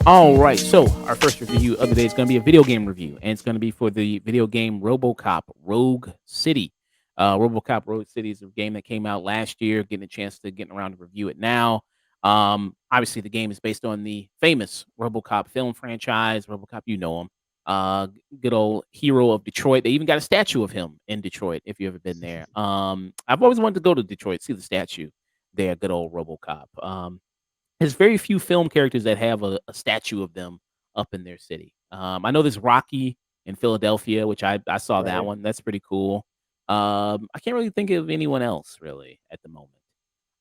All right, so our first review of the day is going to be a video game review, and it's going to be for the video game Robocop Rogue City. Robocop Rogue City is a game that came out last year. Getting a chance to getting around to review it now. Obviously, the game is based on the famous Robocop film franchise. Robocop, you know him, good old hero of Detroit. They even got a statue of him in Detroit. If you've ever been there, I've always wanted to go to Detroit, see the statue there. Good old Robocop. There's very few film characters that have a statue of them up in their city. I know there's Rocky in Philadelphia, which I saw that Right. one. That's pretty cool. I can't really think of anyone else really at the moment.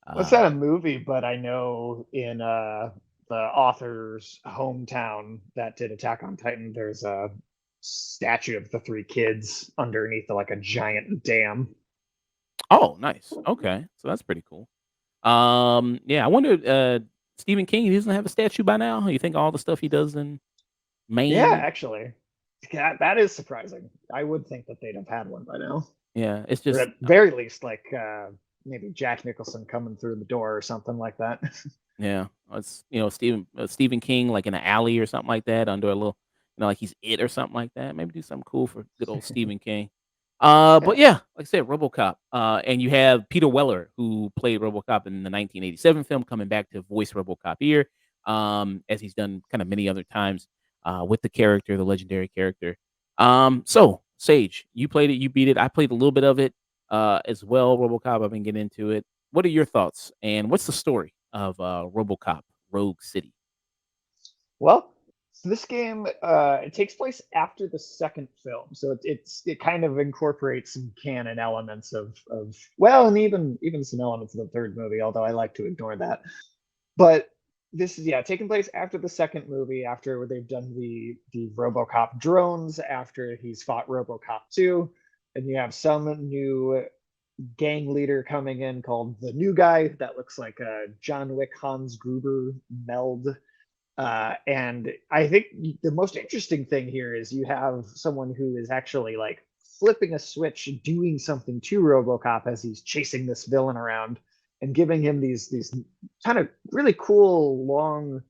Well, it's Uh, not a movie, but I know in the author's hometown that did Attack on Titan, there's a statue of the three kids underneath like a giant dam. oh, nice. Okay, so that's pretty cool. Yeah, I wonder. Stephen King, he doesn't have a statue by now. You think all the stuff he does in Yeah, Maine? actually, that is surprising. I would think that they'd have had one by now, Yeah, it's or just at very least, like maybe Jack Nicholson coming through the door or something like that. yeah. It's Stephen King like in an alley or something like that under a little, like he's it or something like that. Maybe do something cool for good old Stephen King. But Yeah. yeah, like I said, RoboCop. And you have Peter Weller who played RoboCop in the 1987 film, coming back to voice RoboCop here, as he's done kind of many other times with the character, the legendary character. So Sage, you played it, you beat it. I played a little bit of it as well. RoboCop. I've been getting into it. What are your thoughts? And what's the story of RoboCop Rogue City? Well, so this game it takes place after the second film, so it kind of incorporates some canon elements of well, and even some elements of the third movie, although I like to ignore that. But this is taking place after the second movie, after they've done the RoboCop drones, after he's fought RoboCop 2, and you have some new gang leader coming in called the New Guy that looks like a John Wick Hans Gruber meld. And I think the most interesting thing here is you have someone who is actually like flipping a switch, doing something to RoboCop as he's chasing this villain around, and giving him these kind of really cool, long,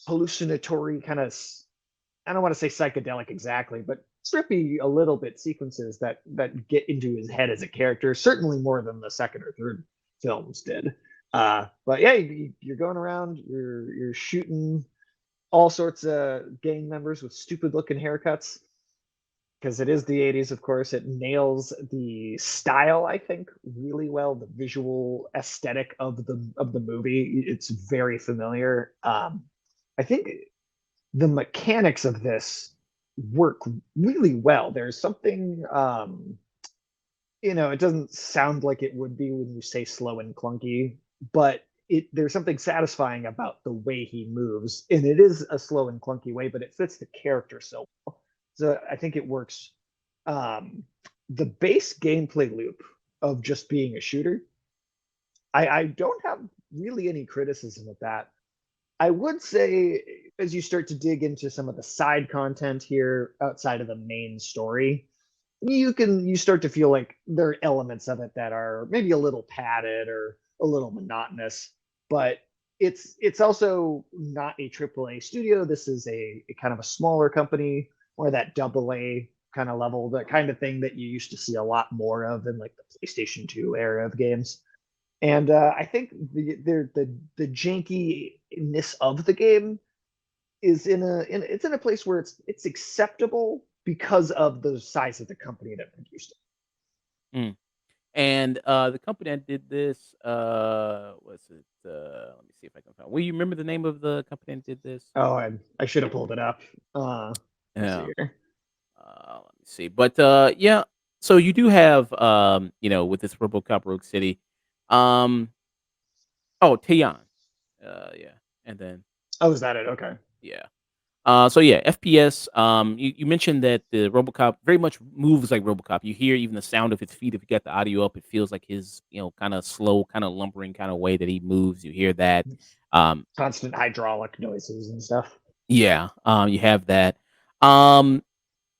hallucinatory kind of, I don't want to say psychedelic exactly, but trippy a little bit sequences that get into his head as a character, certainly more than the second or third films did. But yeah, you're going around, you're shooting all sorts of gang members with stupid looking haircuts, because it is the 80s, of course. It nails the style, I think, really well. The visual aesthetic of the movie, it's very familiar. I think the mechanics of this work really well. There's something it doesn't sound like it would be when you say slow and clunky, but there's something satisfying about the way he moves, and it is a slow and clunky way, but it fits the character so well. So I think it works. The base gameplay loop of just being a shooter, I don't have really any criticism of that. I would say, as you start to dig into some of the side content here outside of the main story, you start to feel like there are elements of it that are maybe a little padded or a little monotonous, but it's also not a AAA studio. This is a kind of a smaller company, or that double A kind of level, the kind of thing that you used to see a lot more of in like the PlayStation 2 era of games. And I think the jankiness of the game is it's in a place where it's acceptable because of the size of the company that produced Mm. And the company that did this, was it? Let me see if I can find. Will you remember the name of the company that did this? it. Oh, I should have pulled it up. Let's Yeah. see here. Let me see. But yeah. So you do have, with this RoboCop Rogue City, um, oh, Taeyon, yeah, and then Oh, is that it? Okay. yeah. So yeah, FPS. You mentioned that the RoboCop very much moves like RoboCop. You hear even the sound of his feet. If you get the audio up, it feels like his, kind of slow, kind of lumbering kind of way that he moves. You hear that. Um, Constant hydraulic noises and stuff. yeah. You have that. Um,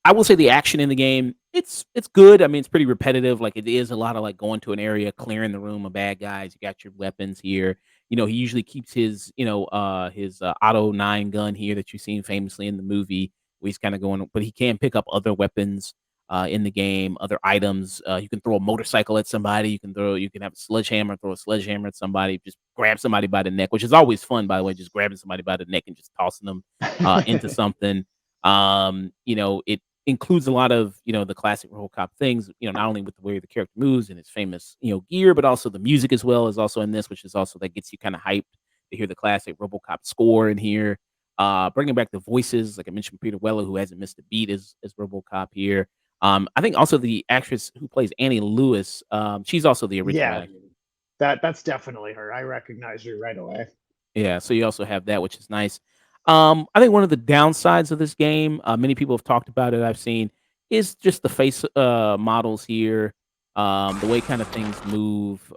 I will say the action in the game, it's good. I mean, it's pretty repetitive. Like it is a lot of like going to an area, clearing the room of bad guys. You got your weapons here. He usually keeps his, Auto 9 gun here that you've seen famously in the movie where he's kind of going, but he can pick up other weapons in the game, other items. You can throw a motorcycle at somebody. You can have a sledgehammer, throw a sledgehammer at somebody, just grab somebody by the neck, which is always fun, by the way, just grabbing somebody by the neck and just tossing them into something. It includes a lot of, the classic RoboCop things, not only with the way the character moves and his famous, gear, but also the music as well is also in this, which is also that gets you kind of hyped to hear the classic RoboCop score in here. Bringing back the voices, like I mentioned, Peter Weller, who hasn't missed a beat as RoboCop here. I think also the actress who plays Annie Lewis, she's also the original Yeah, actress. that's definitely her. I recognize her right away. Yeah, so you also have that, which is nice. I think one of the downsides of this game, many people have talked about it, I've seen, is just the face models here. The way kind of things move,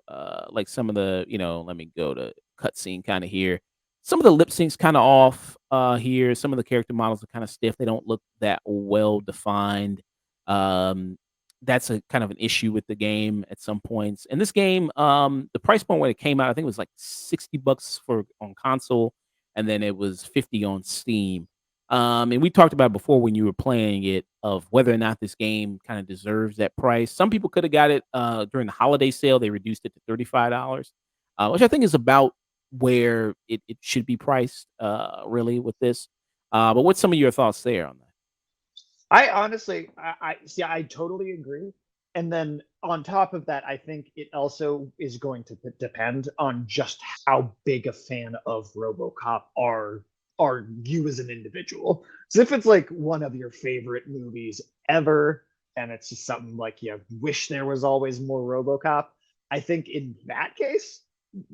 like some of the, let me go to cutscene kind of here. Some of the lip syncs kind of off here. Some of the character models are kind of stiff. They don't look that well defined. Um, that's a kind of an issue with the game at some points. And this game, the price point when it came out, I think it was like $60 for on console, and then it was 50 on Steam. And we talked about before when you were playing it of whether or not this game kind of deserves that price. Some people could have got it during the holiday sale. They reduced it to $35, which I think is about where it should be priced, really, with this. But what's some of your thoughts there on that? I honestly, I see. I totally agree. And then on top of that, I think it also is going to depend on just how big a fan of RoboCop are you as an individual. So if it's like one of your favorite movies ever, and it's just something like you wish there was always more RoboCop, I think in that case,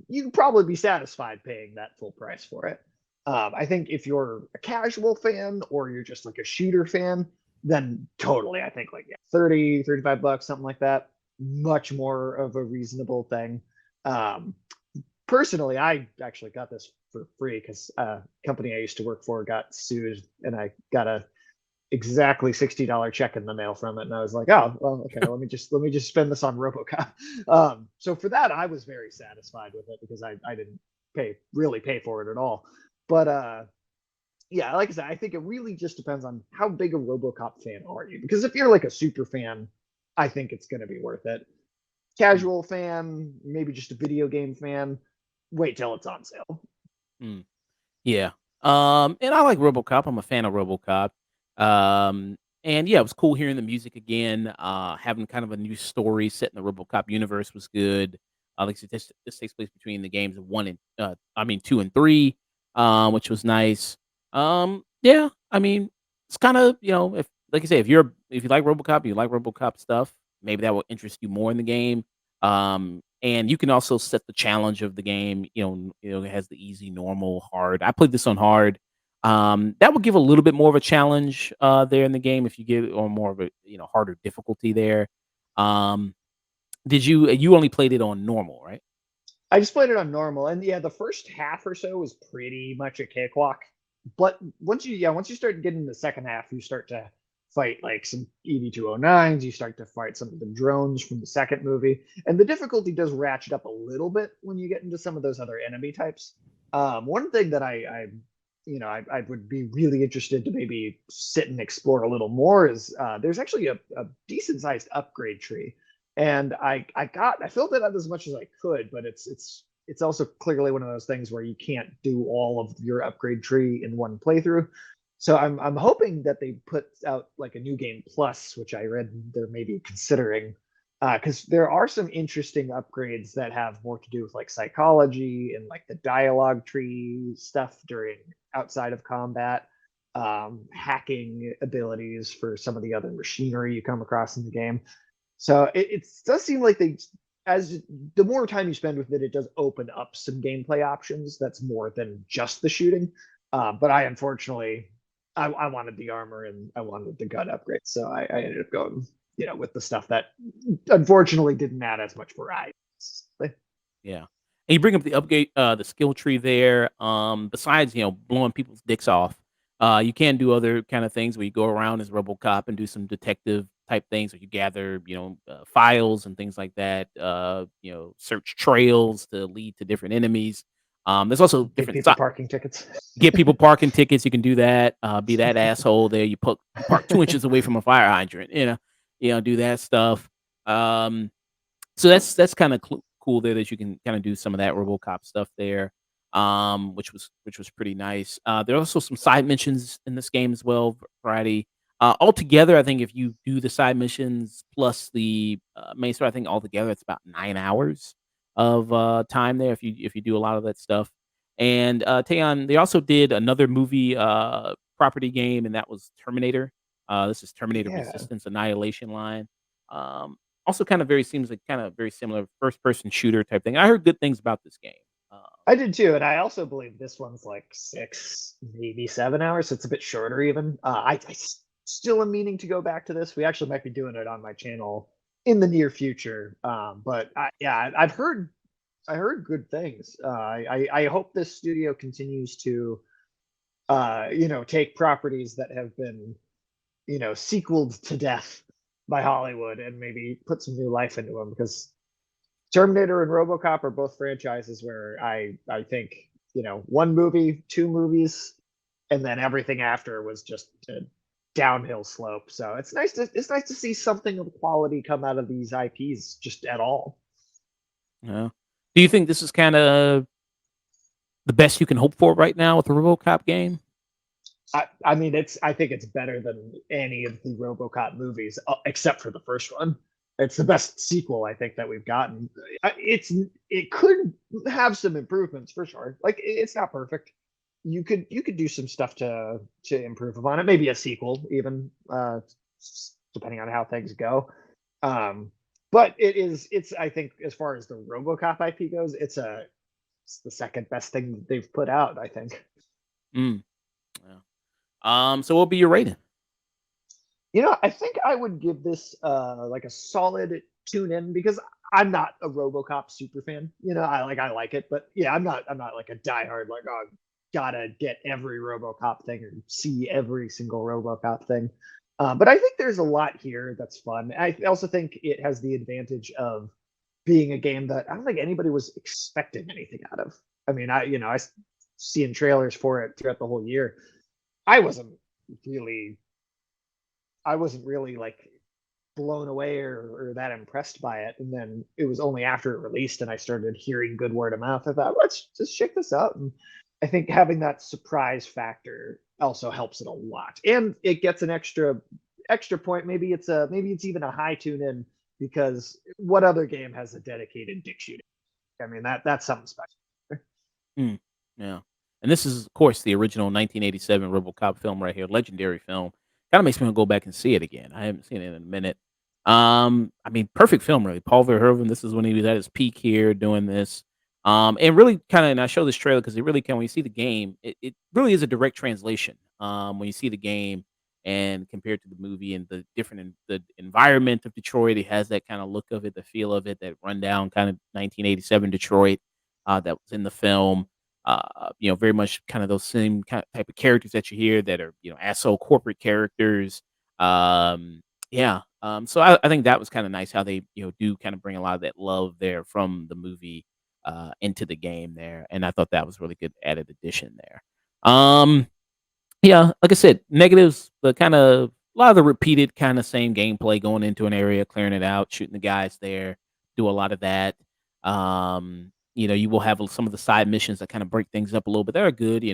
you'd probably be satisfied paying that full price for it. I think if you're a casual fan or you're just like a shooter fan, then totally, I think like yeah, 30, $35, something like that. Much more of a reasonable thing. Um, Personally, I actually got this for free because company I used to work for got sued, and I got a exactly $60 check in the mail from it, and I was like, oh, well, okay, let me just spend this on RoboCop. So for that, I was very satisfied with it because I didn't pay for it at all. But yeah, like I said, I think it really just depends on how big a RoboCop fan are you. Because if you're like a super fan, I think it's going to be worth it. Casual fan, maybe just a video game fan, wait till it's on sale. Mm. Yeah. And I like RoboCop. I'm a fan of RoboCop. And yeah, it was cool hearing the music again. Having kind of a new story set in the RoboCop universe was good. Like I said, this takes place between the games of two and three, which was nice. Yeah, I mean, it's kind of if like I say, if you like RoboCop, you like RoboCop stuff, maybe that will interest you more in the game. And you can also set the challenge of the game. It has the easy, normal, hard. I played this on hard. That would give a little bit more of a challenge there in the game if you give or more of a harder difficulty there. Um, you only played it on normal, right? I just played it on normal, and yeah, the first half or so was pretty much a cakewalk. But once you start getting the second half, you start to fight like some EV-209s. You start to fight some of the drones from the second movie, and the difficulty does ratchet up a little bit when you get into some of those other enemy types. One thing that I would be really interested to maybe sit and explore a little more is there's actually a decent sized upgrade tree, and I filled it out as much as I could, but it's also clearly one of those things where you can't do all of your upgrade tree in one playthrough. So I'm hoping that they put out like a new game plus, which I read they're maybe considering, because there are some interesting upgrades that have more to do with like psychology and like the dialogue tree stuff during outside of combat, hacking abilities for some of the other machinery you come across in the game. So it does seem like as the more time you spend with it, it does open up some gameplay options that's more than just the shooting. But I unfortunately, I wanted the armor and I wanted the gun upgrade, so I ended up going, with the stuff that unfortunately didn't add as much variety. Yeah. And you bring up the skill tree there. Besides, blowing people's dicks off, You can do other kind of things where you go around as RoboCop and do some detective type things, where you gather, files and things like that. Search trails to lead to different enemies. There's also Give different people parking tickets. get people parking tickets. You can do that. Be that asshole there. You park 2 inches away from a fire hydrant. Do that stuff. Um, so that's kinda cool there that you can kinda do some of that RoboCop stuff there, which was pretty nice. There are also some side missions in this game as well, variety. Altogether, I think if you do the side missions plus the, main story, I think altogether it's about 9 hours of, time there if you do a lot of that stuff. And, Taeyon, they also did another movie, property game, and that was Terminator. This is Terminator Yeah, Resistance Annihilation Line. Um, Also kind of very seems like kind of very similar first person shooter type thing. I heard good things about this game. I did too, and I also believe this one's like 6, maybe 7 hours. So it's a bit shorter even. Still am meaning to go back to this. We actually might be doing it on my channel in the near future. But yeah, I heard good things. I hope this studio continues to take properties that have been sequeled to death by Hollywood and maybe put some new life into them, because Terminator and RoboCop are both franchises where I think one movie, two movies, and then everything after was just a downhill slope. So it's nice to see something of quality come out of these IPs just at all. Yeah. Do you think this is kind of the best you can hope for right now with the RoboCop game? I mean, I think it's better than any of the RoboCop movies, except for the first one. It's the best sequel I think that we've gotten. It could have some improvements for sure. Like it's not perfect. You could do some stuff to improve upon it. Maybe a sequel, even depending on how things go. Um, but it's I think as far as the RoboCop IP goes, it's the second best thing that they've put out. I think. Mm, yeah. So what will be your rating? I think I would give this like a solid tune in, because I'm not a RoboCop super fan. I like it, but yeah, I'm not like a diehard like, oh, gotta get every RoboCop thing or see every single RoboCop thing. But I think there's a lot here that's fun. I also think it has the advantage of being a game that I don't think anybody was expecting anything out of. I mean, seeing trailers for it throughout the whole year. I wasn't really I wasn't really like blown away or that impressed by it. And then it was only after it released and I started hearing good word of mouth. I thought, let's just check this out. And I think having that surprise factor also helps it a lot. And it gets an extra point. Maybe it's even a high tune in, because what other game has a dedicated dick shooting? I mean that's something special. Mm, yeah. And this is, of course, the original 1987 RoboCop film right here, legendary film. Kinda makes me wanna go back and see it again. I haven't seen it in a minute. I mean, perfect film, really. Paul Verhoeven, this is when he was at his peak here doing this. And really kinda, and I show this trailer because it really can, when you see the game, it really is a direct translation. When you see the game and compared to the movie and the different the environment of Detroit, it has that kinda look of it, the feel of it, that rundown kind of 1987 Detroit, that was in the film. Very much kind of those same type of characters that you hear that are, asshole corporate characters. Yeah. So I think that was kind of nice how they, do kind of bring a lot of that love there from the movie into the game there. And I thought that was really good added addition there. Yeah, like I said, negatives, the kinda a lot of the repeated kinda same gameplay, going into an area, clearing it out, shooting the guys there, do a lot of that. You will have some of the side missions that kinda break things up a little bit. They're good,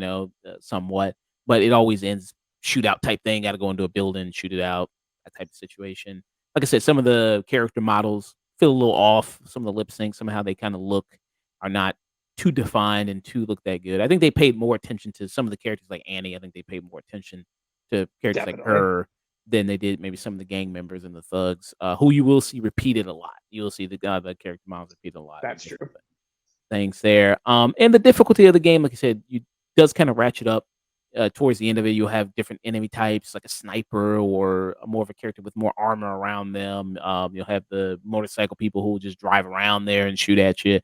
somewhat, but it always ends shootout type thing, gotta go into a building, shoot it out, that type of situation. Like I said, some of the character models feel a little off, some of the lip sync, some of how they kinda look are not too defined and too look that good. I think they paid more attention to some of the characters like Annie. I think they paid more attention to characters like Definitely. her than they did maybe some of the gang members and the thugs, who you will see repeated a lot. You will see the character models repeated a lot in That's true. different things there. And the difficulty of the game, like I said, you does kind of ratchet up towards the end of it. You'll have different enemy types, like a sniper or more of a character with more armor around them. You'll have the motorcycle people who will just drive around there and shoot at you.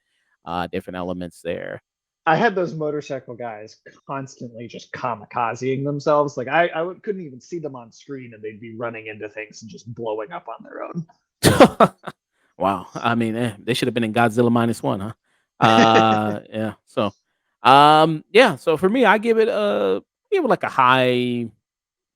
Different elements there. I had those motorcycle guys constantly just kamikazing themselves. Like couldn't even see them on screen, and they'd be running into things and just blowing up on their own. Wow. I mean, they should have been in Godzilla -1, huh? Yeah. So, yeah. So for me, I give it like a high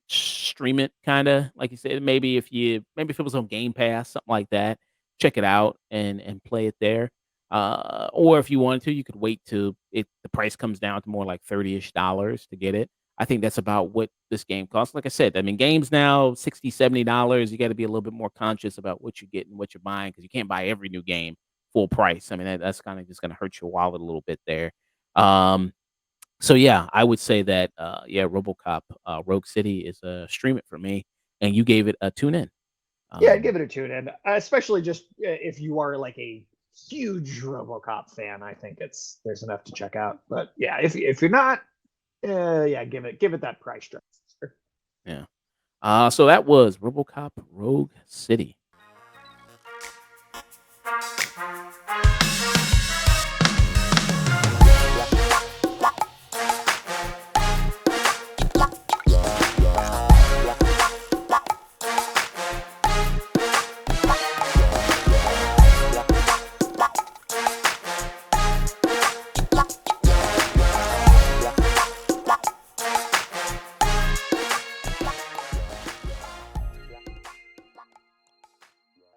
stream it kinda, like you said, maybe if it was on Game Pass, something like that, check it out and play it there. Or if you wanted to, you could wait till the price comes down to more like $30-ish to get it. I think that's about what this game costs. Like I said, I mean, games now, $60, $70, you gotta be a little bit more conscious about what you get and what you're buying because you can't buy every new game full price. I mean, that's kinda just gonna hurt your wallet a little bit there. Um so yeah, I would say that yeah, RoboCop Rogue City is a stream it for me, and you gave it a tune in. Yeah, Um, give it a tune in, especially just if you are like a huge RoboCop fan. I think there's enough to check out. But yeah, if you're not, yeah, give it that price drop. yeah. So that was RoboCop Rogue City.